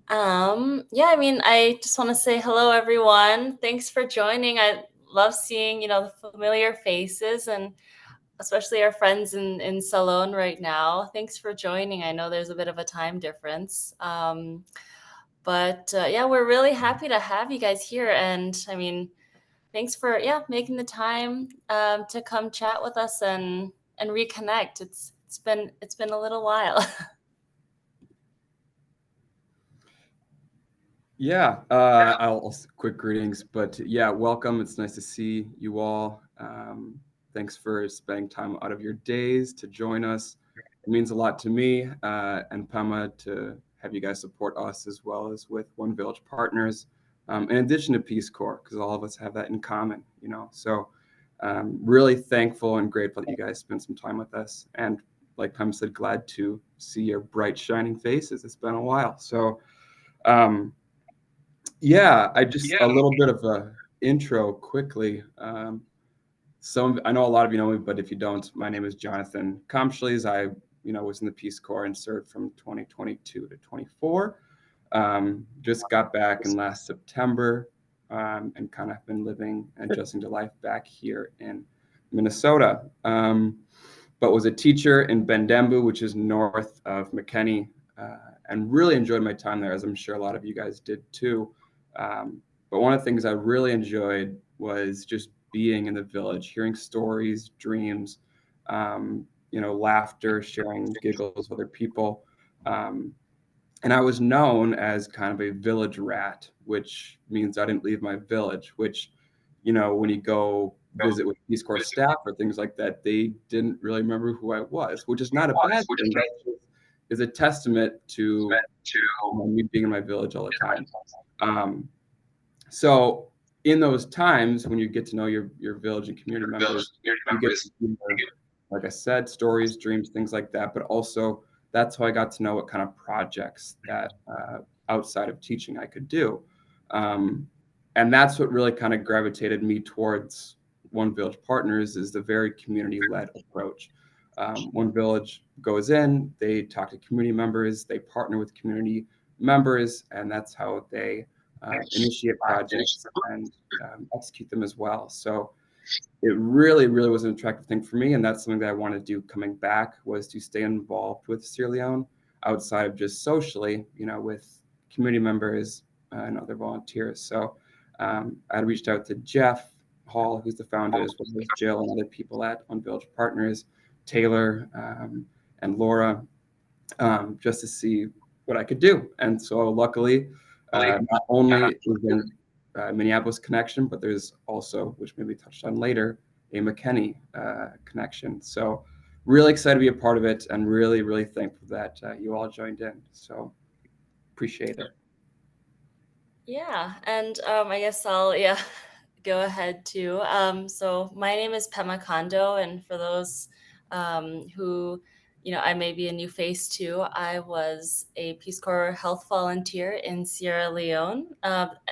Yeah, I mean, I just want to say hello, everyone. Thanks for joining. I love seeing, the familiar faces and especially our friends in Salon right now. Thanks for joining. I know there's a bit of a time difference. But yeah, we're really happy to have you guys here. And I mean, thanks for making the time to come chat with us and reconnect. It's been a little while. Yeah, I'll quick greetings, but yeah, welcome. It's nice to see you all. Thanks for spending time out of your days to join us. It means a lot to me and Pema to have you guys support us as well as with One Village Partners, in addition to Peace Corps, because all of us have that in common, you know. So, really thankful and grateful that you guys spent some time with us. And like Pema said, glad to see your bright, shining faces. It's been a while. So, um, yeah, I just a little bit of a intro quickly. I know a lot of you know me, but if you don't, my name is Jonathan Comschles. I was in the Peace Corps and served from 2022 to 24. Just got back in last September, and kind of been living and adjusting to life back here in Minnesota. But was a teacher in Bendembu, which is north of McKinney, and really enjoyed my time there, as I'm sure a lot of you guys did too. But one of the things I really enjoyed was just being in the village, hearing stories, dreams, laughter, sharing giggles with other people. Um, and I was known as kind of a village rat, which means I didn't leave my village, which, when you go visit with Peace Corps staff or things like that, they didn't really remember who I was, which is not a bad thing. That is a testament to me being in my village all the time. Um, so in those times when you get to know your village and community members, you get to hear, like I said, stories, dreams, things like that. But also, that's how I got to know what kind of projects that outside of teaching I could do. Um, and that's what really kind of gravitated me towards One Village Partners is the very community-led approach. One Village goes in, they talk to community members, they partner with community members, and that's how they initiate projects and execute them as well. So it really, really was an attractive thing for me, and that's something that I wanted to do coming back was to stay involved with Sierra Leone outside of just socially, with community members and other volunteers. So I reached out to Jeff Hall, who's the founder, as well as Jill and other people at On Village Partners, Taylor and Laura, just to see what I could do. And so luckily, not only is there Minneapolis connection, but there's also, which may be touched on later, a McKinney connection. So really excited to be a part of it and really, really thankful that you all joined in. So appreciate it. Yeah, and I guess I'll go ahead too. So my name is Pema Kondo, and for those who I may be a new face too. I was a Peace Corps health volunteer in Sierra Leone,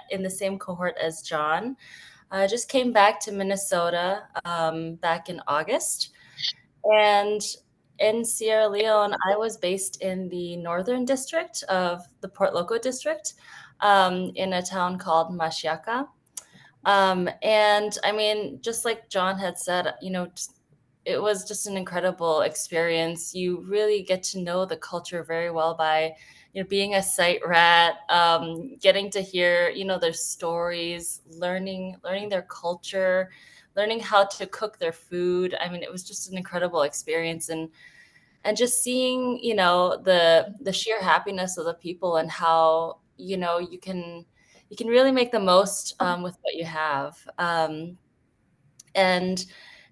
in the same cohort as John. I just came back to Minnesota back in August, and in Sierra Leone, I was based in the northern district of the Port Loko district, in a town called Mashiaka. And I mean, just like John had said, it was just an incredible experience. You really get to know the culture very well by, being a site rat, getting to hear, their stories, learning their culture, learning how to cook their food. I mean, it was just an incredible experience, and just seeing, the sheer happiness of the people and how, you can really make the most with what you have. And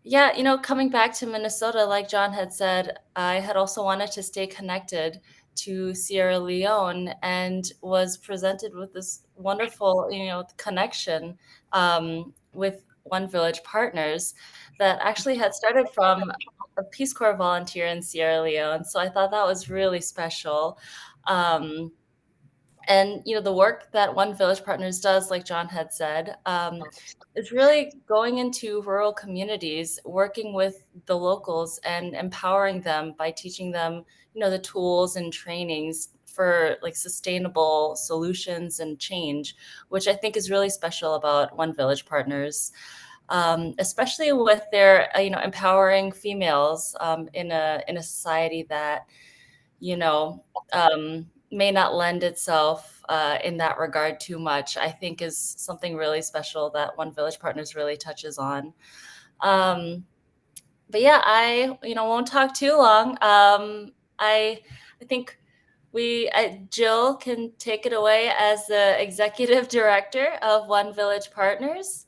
yeah, coming back to Minnesota, like John had said, I had also wanted to stay connected to Sierra Leone and was presented with this wonderful, connection with One Village Partners that actually had started from a Peace Corps volunteer in Sierra Leone. So I thought that was really special. Um, And the work that One Village Partners does, like John had said, is really going into rural communities, working with the locals and empowering them by teaching them, the tools and trainings for like sustainable solutions and change, which I think is really special about One Village Partners. Especially with their, empowering females in a society that you know, may not lend itself in that regard too much, I think is something really special that One Village Partners really touches on. Um, but yeah, I won't talk too long. I think Jill can take it away as the executive director of One Village Partners.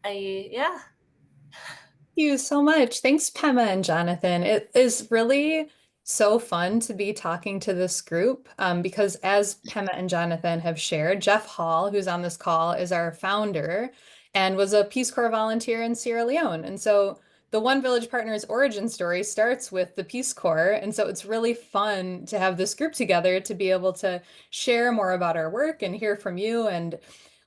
Yeah. You so much. Thanks, Pema and Jonathan. It is really so fun to be talking to this group because, as Pema and Jonathan have shared, Jeff Hall, who's on this call, is our founder and was a Peace Corps volunteer in Sierra Leone. And so the One Village Partners origin story starts with the Peace Corps. And so it's really fun to have this group together to be able to share more about our work and hear from you. And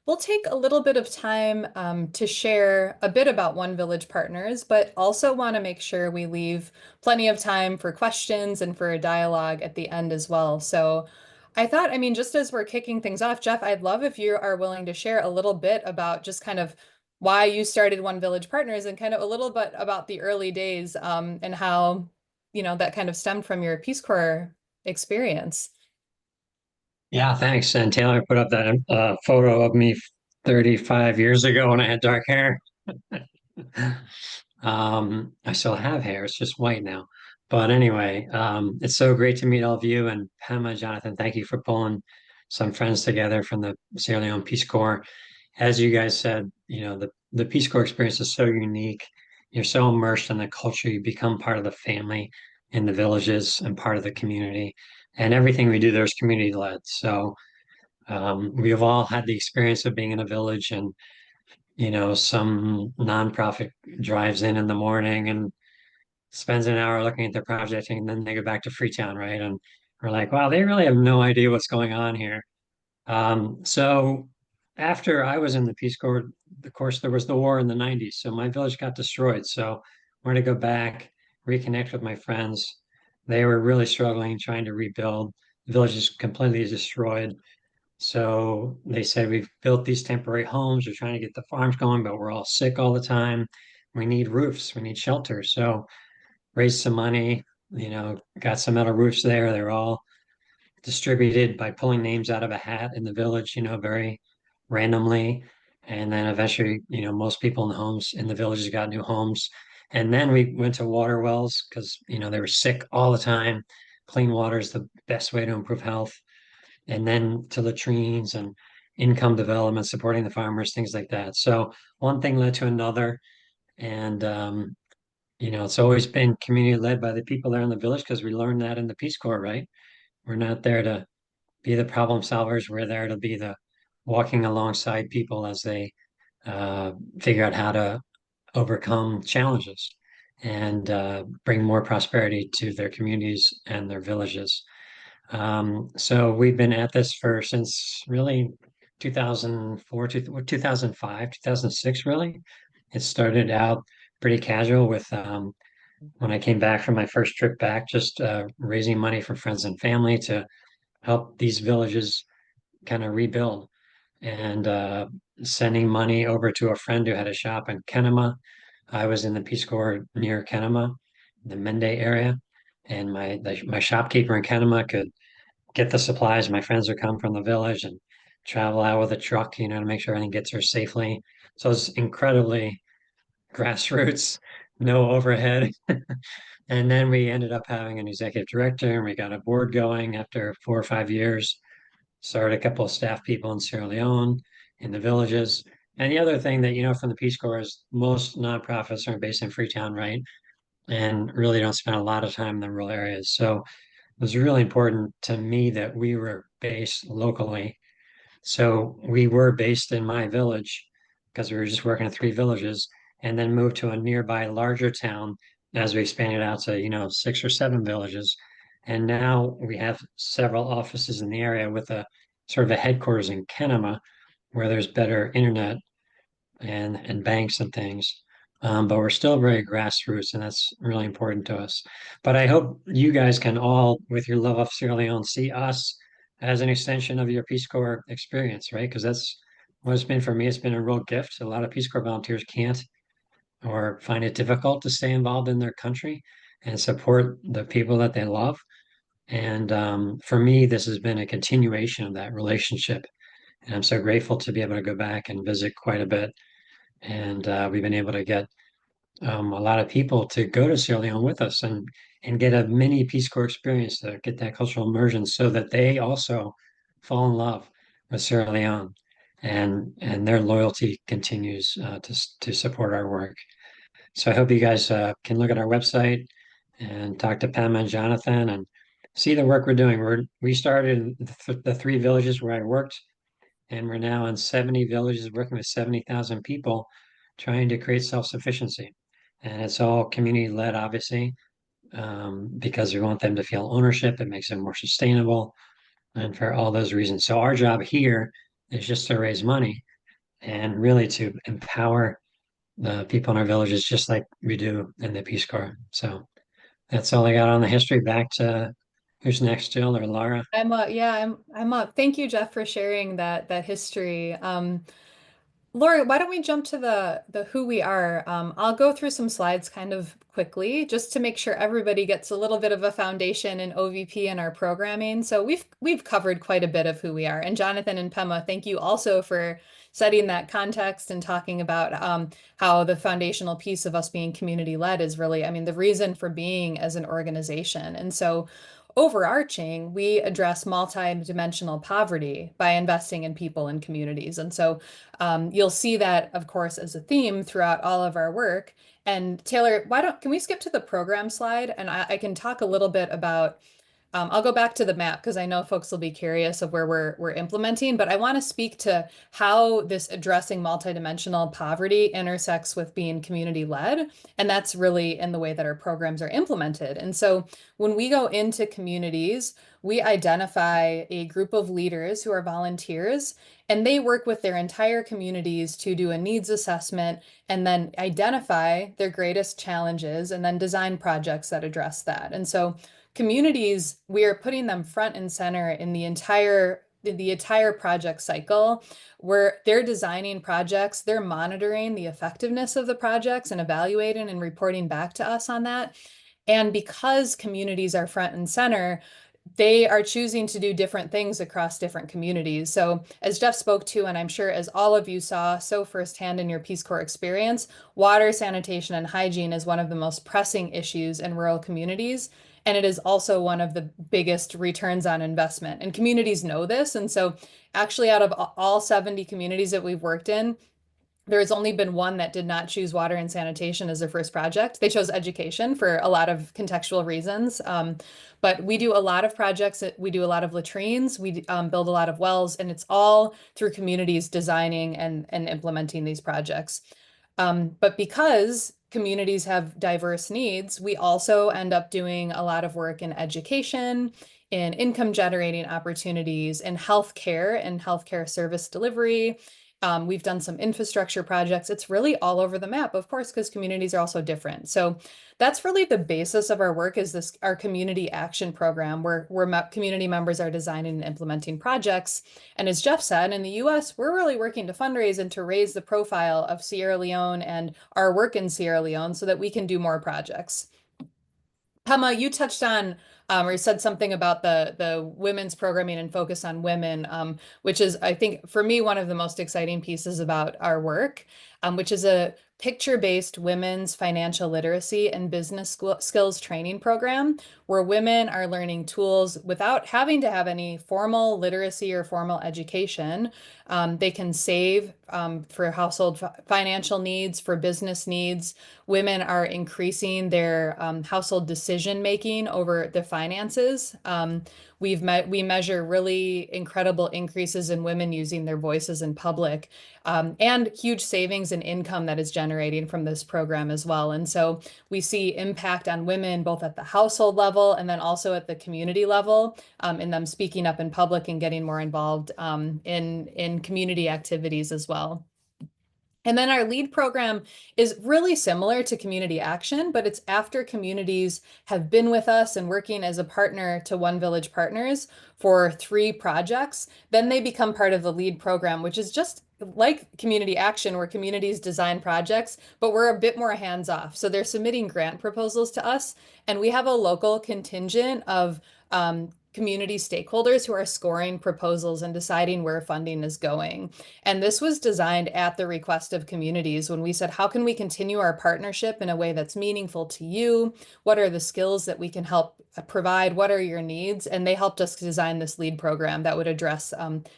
we'll take a little bit of time to share a bit about One Village Partners, but also want to make sure we leave plenty of time for questions and for a dialogue at the end as well. So I thought, I mean, just as we're kicking things off, Jeff, I'd love if you are willing to share a little bit about just kind of why you started One Village Partners and kind of a little bit about the early days and how, that kind of stemmed from your Peace Corps experience. Yeah, thanks. And Taylor put up that photo of me 35 years ago when I had dark hair. I still have hair, it's just white now. But anyway, it's so great to meet all of you. And Pema, Jonathan, thank you for pulling some friends together from the Sierra Leone Peace Corps. As you guys said, the Peace Corps experience is so unique. You're so immersed in the culture, you become part of the family in the villages and part of the community. And everything we do there is community led. So we've all had the experience of being in a village and some nonprofit drives in the morning and spends an hour looking at their project and then they go back to Freetown, right? And we're like, wow, they really have no idea what's going on here. So after I was in the Peace Corps, of course, there was the war in the 90s. So my village got destroyed. So we're going to go back, reconnect with my friends. They were really struggling, trying to rebuild. The village is completely destroyed. So they said, we've built these temporary homes. We're trying to get the farms going, but we're all sick all the time. We need roofs, we need shelter. So raised some money, got some metal roofs there. They're all distributed by pulling names out of a hat in the village, very randomly. And then eventually, most people in the homes in the villages got new homes. And then we went to water wells because, they were sick all the time. Clean water is the best way to improve health. And then to latrines and income development, supporting the farmers, things like that. So one thing led to another. And, it's always been community led by the people there in the village because we learned that in the Peace Corps, right? We're not there to be the problem solvers. We're there to be the walking alongside people as they figure out how to overcome challenges and bring more prosperity to their communities and their villages. So we've been at this for since really 2004 to 2005, 2006, really. It started out pretty casual with when I came back from my first trip back, just raising money for friends and family to help these villages kind of rebuild and sending money over to a friend who had a shop in Kenema. I was in the Peace Corps near Kenema, the Mende area, and my shopkeeper in Kenema could get the supplies. My friends would come from the village and travel out with a truck, to make sure everything gets there safely. So it's incredibly grassroots, no overhead. And then we ended up having an executive director and we got a board going after 4 or 5 years. Started a couple of staff people in Sierra Leone, in the villages. And the other thing that, from the Peace Corps is most nonprofits are based in Freetown, right? And really don't spend a lot of time in the rural areas. So it was really important to me that we were based locally. So we were based in my village because we were just working in 3 villages and then moved to a nearby larger town as we expanded out to, 6 or 7 villages. And now we have several offices in the area with a sort of a headquarters in Kenema where there's better internet and banks and things. But we're still very grassroots, and that's really important to us. But I hope you guys can all, with your love of Sierra Leone, see us as an extension of your Peace Corps experience, right? Because that's what it's been for me. It's been a real gift. A lot of Peace Corps volunteers can't or find it difficult to stay involved in their country and support the people that they love. And for me, this has been a continuation of that relationship. And I'm so grateful to be able to go back and visit quite a bit. And we've been able to get a lot of people to go to Sierra Leone with us and get a mini Peace Corps experience to get that cultural immersion so that they also fall in love with Sierra Leone and their loyalty continues to support our work. So I hope you guys can look at our website and talk to Pam and Jonathan and see the work we're doing. We started in the three villages where I worked, and we're now in 70 villages working with 70,000 people trying to create self-sufficiency. And it's all community led, obviously, because we want them to feel ownership. It makes them more sustainable and for all those reasons. So our job here is just to raise money and really to empower the people in our villages, just like we do in the Peace Corps. So that's all I got on the history. Back to who's next, Jill or Laura? I'm up. Yeah, I'm up. Thank you, Jeff, for sharing that history. Lori, why don't we jump to the who we are? I'll go through some slides kind of quickly just to make sure everybody gets a little bit of a foundation in OVP and our programming. So we've covered quite a bit of who we are. And Jonathan and Pema, thank you also for setting that context and talking about how the foundational piece of us being community led is really, I mean, the reason for being as an organization. And so overarching, we address multi-dimensional poverty by investing in people and communities. And so you'll see that, of course, as a theme throughout all of our work. And Taylor, can we skip to the program slide? And I can talk a little bit about I'll go back to the map because I know folks will be curious of where we're implementing, but I want to speak to how this addressing multidimensional poverty intersects with being community led. And that's really in the way that our programs are implemented. And so when we go into communities, we identify a group of leaders who are volunteers, and they work with their entire communities to do a needs assessment and then identify their greatest challenges and then design projects that address that. And so communities, we are putting them front and center in the entire project cycle where they're designing projects, they're monitoring the effectiveness of the projects and evaluating and reporting back to us on that. And because communities are front and center, they are choosing to do different things across different communities. So as Jeff spoke to, and I'm sure as all of you saw so firsthand in your Peace Corps experience, water, sanitation, and hygiene is one of the most pressing issues in rural communities. And it is also one of the biggest returns on investment. And communities know this. And so actually out of all 70 communities that we've worked in, there has only been one that did not choose water and sanitation as their first project. They chose education for a lot of contextual reasons. But we do a lot of projects. We do a lot of latrines. We build a lot of wells, and it's all through communities designing and implementing these projects. But because communities have diverse needs, we also end up doing a lot of work in education, in income generating opportunities, in healthcare and healthcare service delivery. We've done some infrastructure projects. It's really all over the map, of course, because communities are also different. So that's really the basis of our work is our community action program where community members are designing and implementing projects. And as Jeff said, in the US, we're really working to fundraise and to raise the profile of Sierra Leone and our work in Sierra Leone so that we can do more projects. Pema, you touched on or you said something about the women's programming and focus on women, which is, I think, for me, one of the most exciting pieces about our work, which is a picture-based women's financial literacy and business skills training program where women are learning tools without having to have any formal literacy or formal education. They can save for household financial needs, for business needs. Women are increasing their household decision making over the finances. We measure really incredible increases in women using their voices in public, and huge savings in income that is generating from this program as well. And so we see impact on women both at the household level and then also at the community level, in them speaking up in public and getting more involved in community activities as well. And then our LEAD program is really similar to community action, but it's after communities have been with us and working as a partner to One Village Partners for 3 projects. Then they become part of the LEAD program, which is just like community action, where communities design projects, but we're a bit more hands off. So they're submitting grant proposals to us, and we have a local contingent of community stakeholders who are scoring proposals and deciding where funding is going. And this was designed at the request of communities when we said, how can we continue our partnership in a way that's meaningful to you? What are the skills that we can help provide? What are your needs? And they helped us design this LEAD program that would address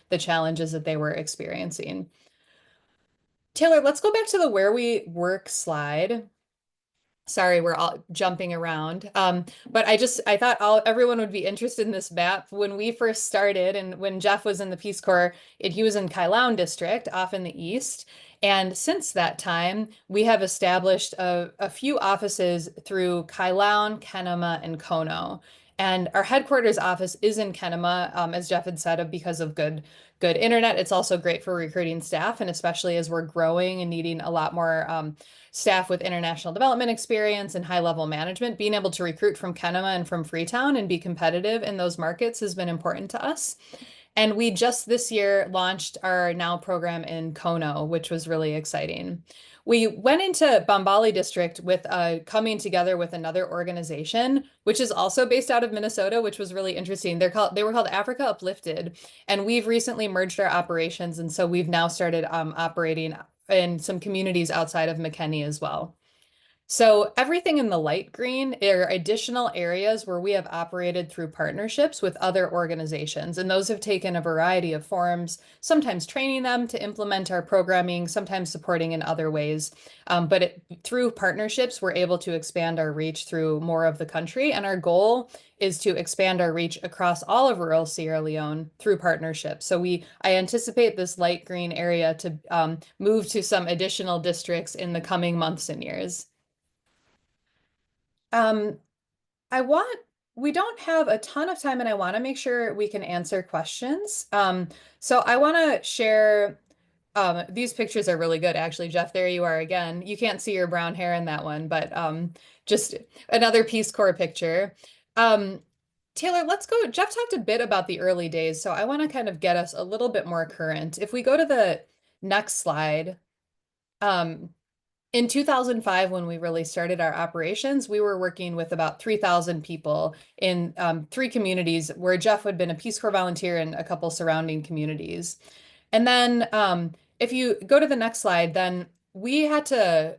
the challenges that they were experiencing. Taylor, let's go back to the where we work slide. Sorry, we're all jumping around. But I thought everyone would be interested in this map. When we first started and when Jeff was in the Peace Corps, he was in Kailaun district off in the east. And since that time, we have established a few offices through Kailaun, Kenema, and Kono. And our headquarters office is in Kenema, as Jeff had said, because of good internet. It's also great for recruiting staff, and especially as we're growing and needing a lot more staff with international development experience and high-level management, being able to recruit from Kenema and from Freetown and be competitive in those markets has been important to us. And we just this year launched our NOW program in Kono, which was really exciting. We went into Bambali district with coming together with another organization, which is also based out of Minnesota, which was really interesting. They were called Africa Uplifted, and we've recently merged our operations, and so we've now started operating in some communities outside of McKinney as well. So everything in the light green are additional areas where we have operated through partnerships with other organizations, and those have taken a variety of forms, sometimes training them to implement our programming, sometimes supporting in other ways. But through partnerships, we're able to expand our reach through more of the country, and our goal is to expand our reach across all of rural Sierra Leone through partnerships. So I anticipate this light green area to move to some additional districts in the coming months and years. Um, we don't have a ton of time and I want to make sure we can answer questions. So I want to share, these pictures are really good, actually. Jeff, there you are again. You can't see your brown hair in that one, but just another Peace Corps picture. Taylor, let's go. Jeff talked a bit about the early days, so I want to kind of get us a little bit more current. If we go to the next slide, in 2005, when we really started our operations, we were working with about 3,000 people in 3 communities where Jeff had been a Peace Corps volunteer in a couple surrounding communities. And then if you go to the next slide, then we had to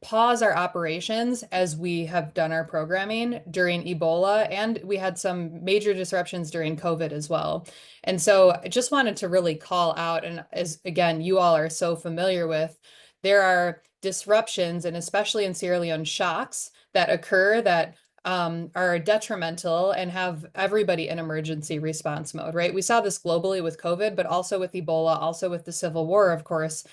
pause our operations as we have done our programming during Ebola, and we had some major disruptions during COVID as well. And so I just wanted to really call out, and as again, you all are so familiar with, there are disruptions, and especially in Sierra Leone, shocks that occur that are detrimental and have everybody in emergency response mode, right? We saw this globally with COVID, but also with Ebola, also with the Civil War, of course.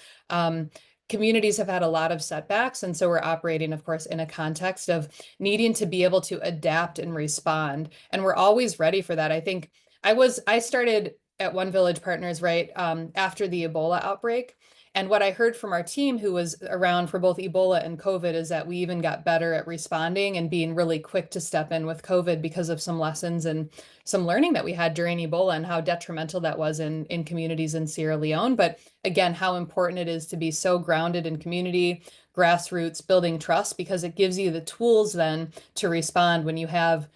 Communities have had a lot of setbacks, and so we're operating, of course, in a context of needing to be able to adapt and respond, and we're always ready for that. I think I started at One Village Partners right after the Ebola outbreak. And what I heard from our team who was around for both Ebola and COVID is that we even got better at responding and being really quick to step in with COVID because of some lessons and some learning that we had during Ebola and how detrimental that was in communities in Sierra Leone. But again, how important it is to be so grounded in community, grassroots, building trust, because it gives you the tools then to respond when you have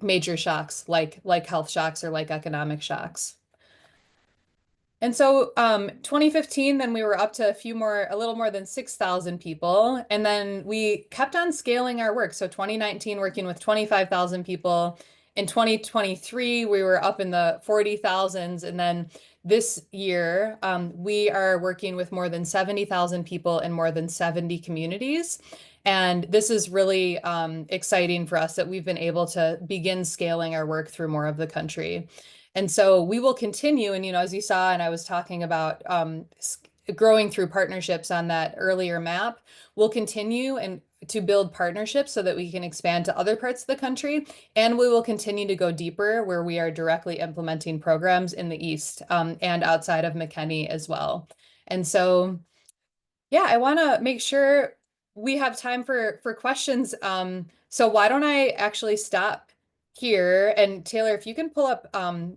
major shocks like health shocks or like economic shocks. And so 2015, then we were up to a little more than 6,000 people. And then we kept on scaling our work. So 2019, working with 25,000 people. In 2023, we were up in the 40,000s. And then this year, we are working with more than 70,000 people in more than 70 communities. And this is really exciting for us that we've been able to begin scaling our work through more of the country. And so we will continue. And, as you saw, and I was talking about growing through partnerships on that earlier map, we'll continue and to build partnerships so that we can expand to other parts of the country. And we will continue to go deeper where we are directly implementing programs in the East and outside of McKinney as well. And so, yeah, I want to make sure we have time for questions. So why don't I actually stop here? And Taylor, if you can pull up, or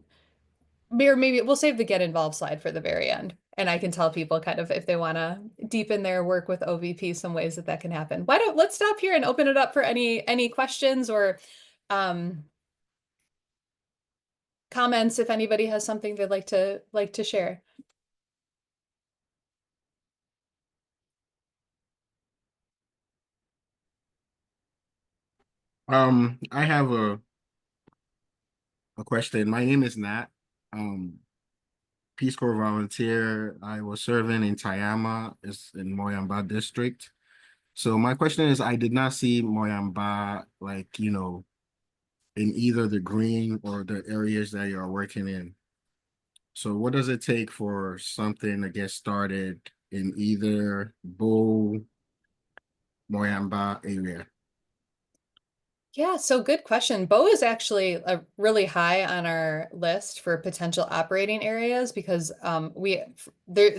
maybe we'll save the get involved slide for the very end. And I can tell people kind of if they want to deepen their work with OVP, some ways that can happen. Let's stop here and open it up for any questions or um, comments if anybody has something they'd like to share. I have a question. My name is Nat. Um, Peace Corps volunteer. I was serving in Tayama, it's in Moyamba district. So my question is, I did not see Moyamba like, in either the green or the areas that you're working in. So what does it take for something to get started in either Bo, Moyamba area? Yeah, so good question. Bo is actually really high on our list for potential operating areas because there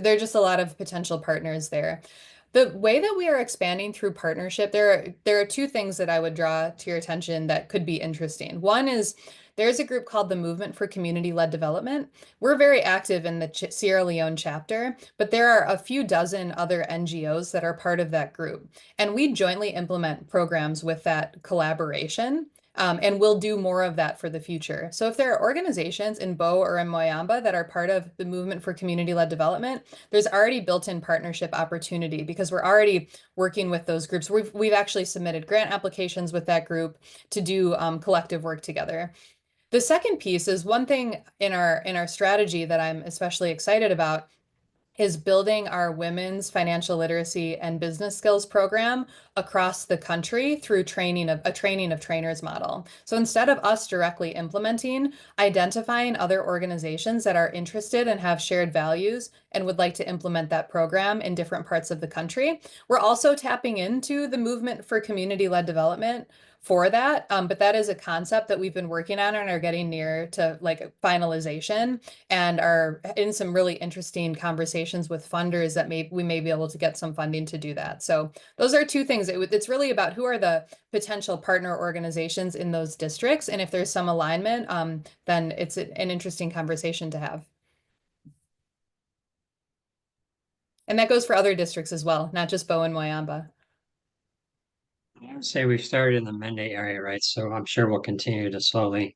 are just a lot of potential partners there. The way that we are expanding through partnership, there are two things that I would draw to your attention that could be interesting. One is there's a group called the Movement for Community-Led Development. We're very active in the Sierra Leone chapter, but there are a few dozen other NGOs that are part of that group. And we jointly implement programs with that collaboration. And we'll do more of that for the future. So if there are organizations in Bo or in Moyamba that are part of the Movement for Community-Led Development, there's already built-in partnership opportunity because we're already working with those groups. We've actually submitted grant applications with that group to do collective work together. The second piece is one thing in our strategy that I'm especially excited about is building our women's financial literacy and business skills program across the country through a training of trainers model. So instead of us directly implementing, identifying other organizations that are interested and have shared values and would like to implement that program in different parts of the country. We're also tapping into the Movement for Community-Led Development for that. But that is a concept that we've been working on and are getting near to like finalization and are in some really interesting conversations with funders that we may be able to get some funding to do that. So those are two things. It's really about who are the potential partner organizations in those districts. And if there's some alignment, then it's an interesting conversation to have. And that goes for other districts as well, not just Bo and Moyamba. I would say we've started in the Mende area, right? So I'm sure we'll continue to slowly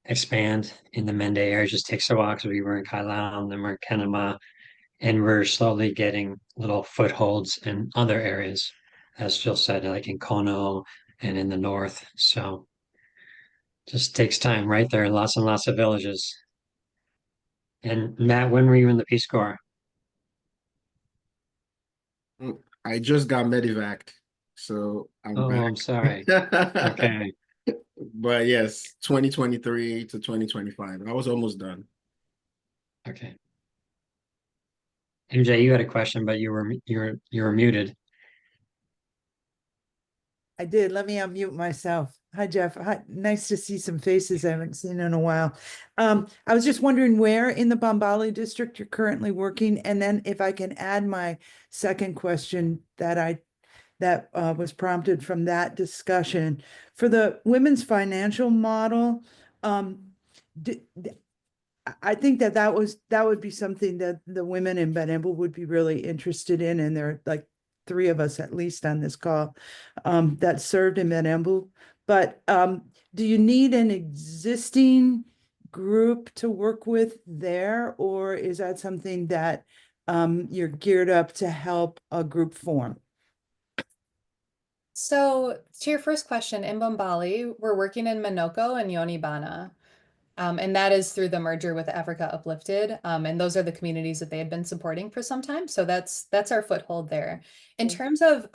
expand in the Mende area. It just takes a while because we were in Kailan and then we're in Kenema, and we're slowly getting little footholds in other areas, as Jill said, like in Kono and in the north. So just takes time, right? There are lots and lots of villages. And Matt, when were you in the Peace Corps? I just got medevaced, so I'm Oh, I'm sorry. back. Okay. But yes, 2023 to 2025. I was almost done. Okay. MJ, you had a question, but you were muted. I did. Let me unmute myself. Hi, Jeff. Hi. Nice to see some faces I haven't seen in a while. I was just wondering where in the Bombali district you're currently working, and then if I can add my second question that was prompted from that discussion for the women's financial model. d- I think that would be something that the women in Benembo would be really interested in, and there are like three of us at least on this call that served in Benembo. But do you need an existing group to work with there, or is that something that you're geared up to help a group form? So to your first question, in Bombali, we're working in Minoko and Yonibana. And that is through the merger with Africa Uplifted. And those are the communities that they had been supporting for some time. So that's our foothold there. In terms of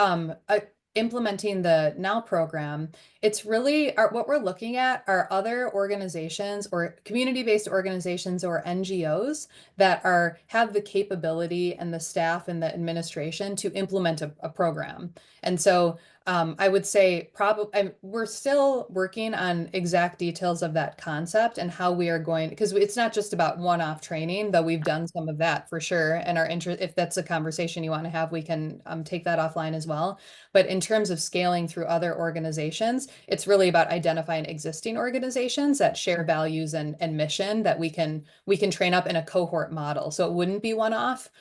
implementing the Now program, it's really what we're looking at are other organizations or community-based organizations or NGOs that have the capability and the staff and the administration to implement a program. And so I would say probably we're still working on exact details of that concept and how we are going, because it's not just about one-off training, though we've done some of that for sure. And our interest, if that's a conversation you want to have, we can take that offline as well. But in terms of scaling through other organizations, it's really about identifying existing organizations that share values and mission that we can train up in a cohort model. So it wouldn't be one-off.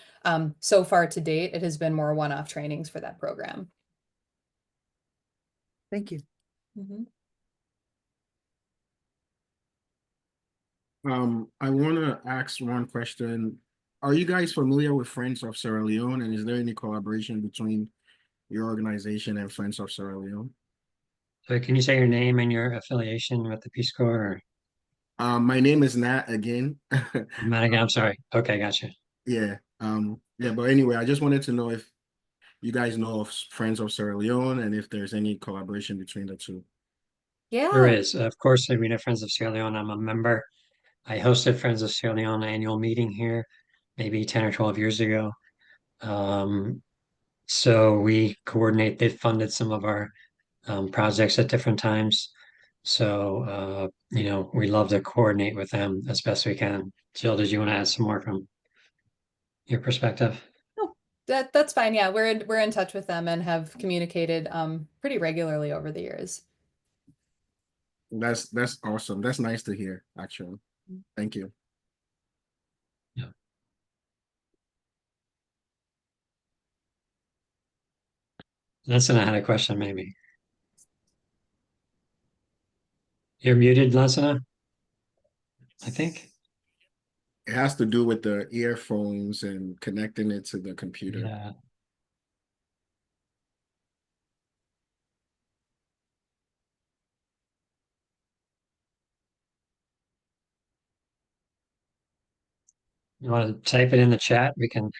So far to date, it has been more one-off trainings for that program. Thank you. Mhm. I want to ask one question. Are you guys familiar with Friends of Sierra Leone, and is there any collaboration between your organization and Friends of Sierra Leone? So can you say your name and your affiliation with the Peace Corps? My name is Nat again. Madigan, I'm sorry. Okay, gotcha. Yeah. Yeah, but anyway, I just wanted to know if you guys know of Friends of Sierra Leone and if there's any collaboration between the two. There Yeah. is. Of course, Arena Friends of Sierra Leone, I'm a member. I hosted Friends of Sierra Leone annual meeting here maybe 10 or 12 years ago. Um, so we coordinate, they've funded some of our projects at different times. So, we love to coordinate with them as best we can. Jill, did you want to add some more from your perspective? No, that's fine. Yeah, we're in touch with them and have communicated pretty regularly over the years. That's awesome. That's nice to hear, actually. Thank you. Yeah. Lansana had a question, maybe. You're muted, Lansana, I think. It has to do with the earphones and connecting it to the computer. Yeah. You want to type it in the chat? We can.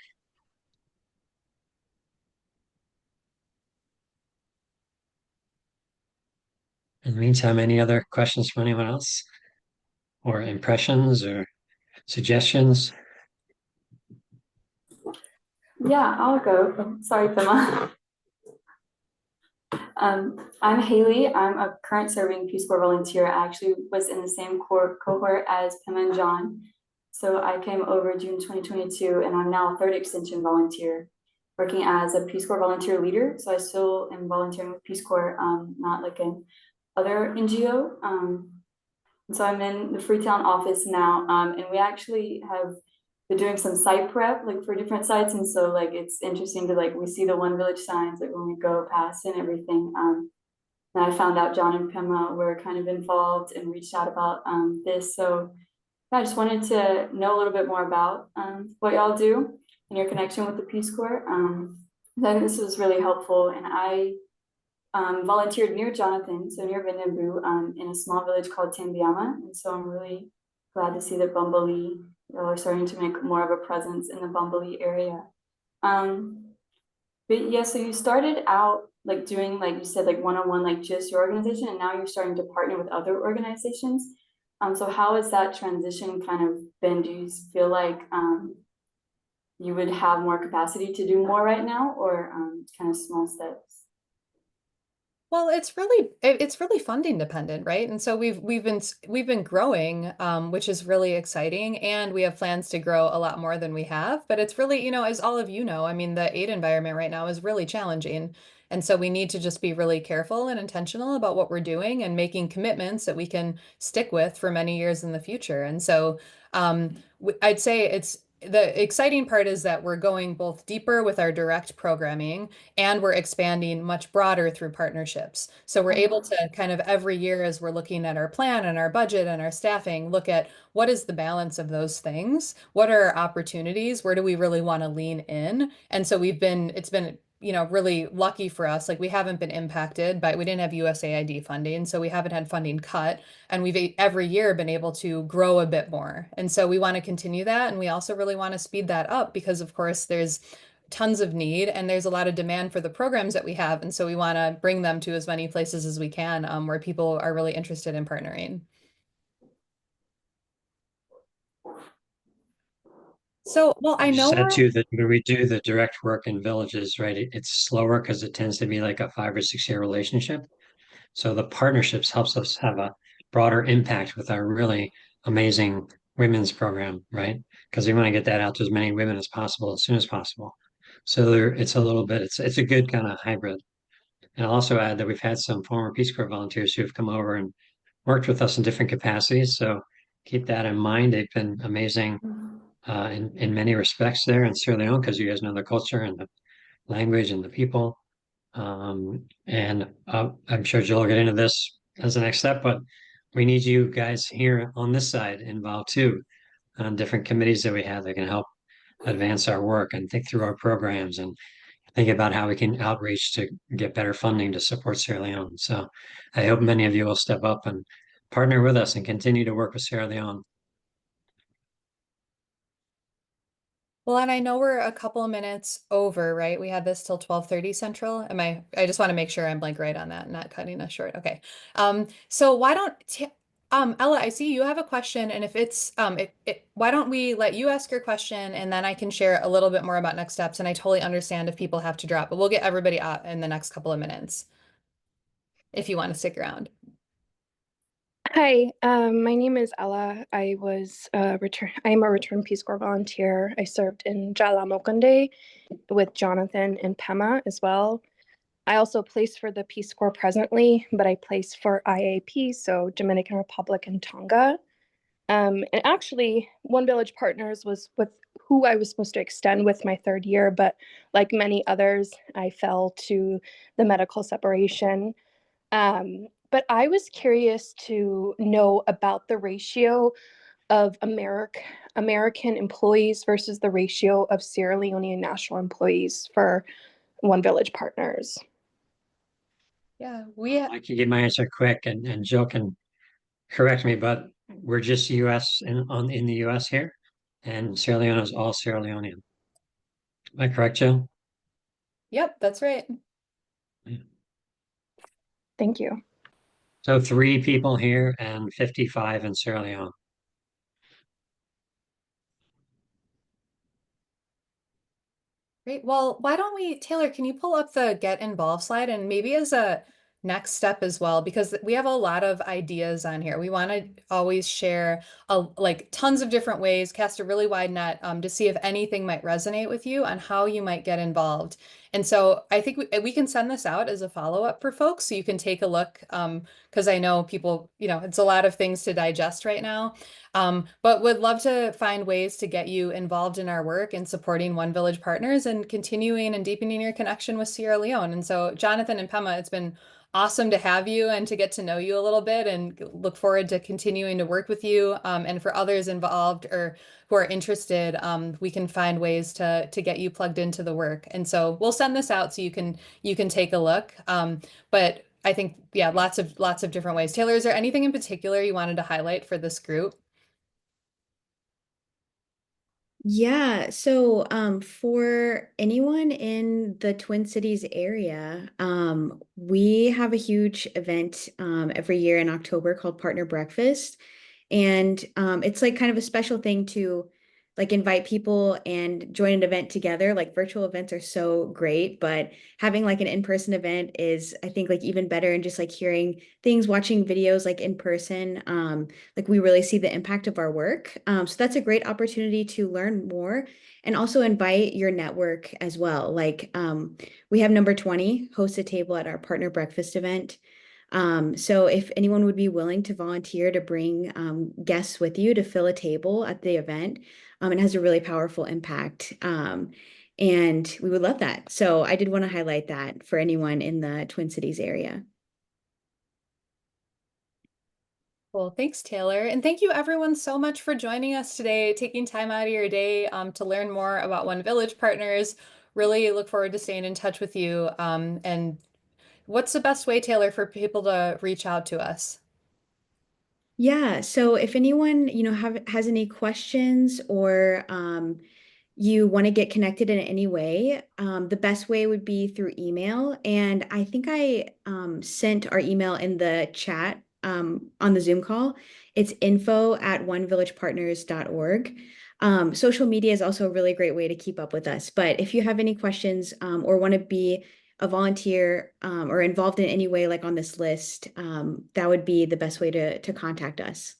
In the meantime, any other questions from anyone else? Or impressions or suggestions? Yeah, I'll go. Sorry, Pema. I'm Haley. I'm a current serving Peace Corps volunteer. I actually was in the same cohort as Pema and John. So I came over June 2022, and I'm now a third extension volunteer, working as a Peace Corps volunteer leader. So I still am volunteering with Peace Corps, not like an other NGO. So I'm in the Freetown office now, and we actually have been doing some site prep like for different sites, and so like it's interesting to like we see the One Village signs like when we go past and everything. And I found out John and Pema were kind of involved and reached out about this. So I just wanted to know a little bit more about what y'all do and your connection with the Peace Corps. I think this was really helpful, and I volunteered near Jonathan, so near Vinambu, in a small village called Tambiama. And so I'm really glad to see that Bumblebee are starting to make more of a presence in the Bumblebee area. But yeah, so you started out like doing, like you said, like one-on-one, like just your organization, and now you're starting to partner with other organizations. So how has that transition kind of been? Do you feel like you would have more capacity to do more right now, or kind of small steps? Well, it's really funding dependent, right? And so we've been growing, which is really exciting, and we have plans to grow a lot more than we have. But it's really, as all of you know, I mean, the aid environment right now is really challenging, and so we need to just be really careful and intentional about what we're doing and making commitments that we can stick with for many years in the future. And so, I'd say it's the exciting part is that we're going both deeper with our direct programming and we're expanding much broader through partnerships. So we're able to kind of every year as we're looking at our plan and our budget and our staffing, look at what is the balance of those things? What are our opportunities? Where do we really want to lean in? And so it's been really lucky for us. Like we haven't been impacted we didn't have USAID funding, so we haven't had funding cut. And we've every year been able to grow a bit more. And so we want to continue that. And we also really want to speed that up because, of course, there's tons of need and there's a lot of demand for the programs that we have. And so we want to bring them to as many places as we can where people are really interested in partnering. So, well, I You know said we're too that when we do the direct work in villages, right, it's slower because it tends to be like a 5 or 6 year relationship. So the partnerships helps us have a broader impact with our really amazing women's program, right? Because we want to get that out to as many women as possible as soon as possible. So there, it's a little bit, it's a good kind of hybrid. And I'll also add that we've had some former Peace Corps volunteers who have come over and worked with us in different capacities. So keep that in mind. They've been amazing in many respects there in Sierra Leone because you guys know the culture and the language and the people. And I'm sure Joel will get into this as the next step, but we need you guys here on this side involved too on different committees that we have that can help advance our work and think through our programs and think about how we can outreach to get better funding to support Sierra Leone. So I hope many of you will step up and partner with us and continue to work with Sierra Leone. well, and I know we're a couple of minutes over, right? We had this till 12:30 Central. I just want to make sure I'm like right on that, not cutting us short. Okay. So why don't Ella, I see you have a question, and if it's why don't we let you ask your question and then I can share a little bit more about next steps. And I totally understand if people have to drop, but we'll get everybody out in the next couple of minutes if you want to stick around. Hi, my name is Ella. I am a return Peace Corps volunteer. I served in Jalamokonde with Jonathan and Pema as well. I also place for the Peace Corps presently, but I place for IAP, so Dominican Republic and Tonga. And actually, One Village Partners was with who I was supposed to extend with my third year, but like many others, I fell to the medical separation. But I was curious to know about the ratio of American employees versus the ratio of Sierra Leonean national employees for One Village Partners. Yeah, I can give my answer quick and Jill can correct me, but we're just US in the US here, and Sierra Leone is all Sierra Leonean. Am I correct, Jill? yep, that's right. Thank you. So 3 people here and 55 in Sierra Leone. Great. Well, why don't we, Taylor, can you pull up the get involved slide and maybe as a next step as well, because we have a lot of ideas on here. We want to always share like tons of different ways, cast a really wide net to see if anything might resonate with you on how you might get involved. And so I think we can send this out as a follow-up for folks so you can take a look because I know people, it's a lot of things to digest right now. But would love to find ways to get you involved in our work and supporting One Village Partners and continuing and deepening your connection with Sierra Leone. And so, Jonathan and Pema, it's been awesome to have you and to get to know you a little bit and look forward to continuing to work with you. And for others involved or who are interested, we can find ways to get you plugged into the work. And so we'll send this out so you can take a look. But I think, yeah, lots of different ways. Taylor, is there anything in particular you wanted to highlight for this group? Yeah, so for anyone in the Twin Cities area, we have a huge event every year in October called Partner Breakfast. And it's like kind of a special thing to like invite people and join an event together. Like virtual events are so great, but having like an in-person event is, I think, like even better. And just like hearing things, watching videos like in person, like we really see the impact of our work. So that's a great opportunity to learn more and also invite your network as well. Like we have number 20 host a table at our partner breakfast event. So if anyone would be willing to volunteer to bring guests with you to fill a table at the event, it has a really powerful impact. And we would love that. So I did want to highlight that for anyone in the Twin Cities area. Well, thanks, Taylor. And thank you everyone so much for joining us today, taking time out of your day to learn more about One Village Partners. Really look forward to staying in touch with you. And what's the best way, Taylor, for people to reach out to us? Yeah, so if anyone, has any questions or you want to get connected in any way, the best way would be through email. And I think I sent our email in the chat on the Zoom call. It's info@onevillagepartners.org. Social media is also a really great way to keep up with us. But if you have any questions or want to be a volunteer or involved in any way, like on this list, that would be the best way to contact us.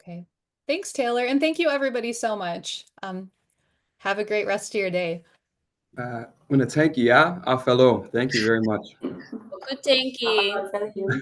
Okay. Thanks, Taylor. And thank you everybody so much. Have a great rest of your day. Men tänker jag, Affello. Thank you very much. Good, thank you. Thank you.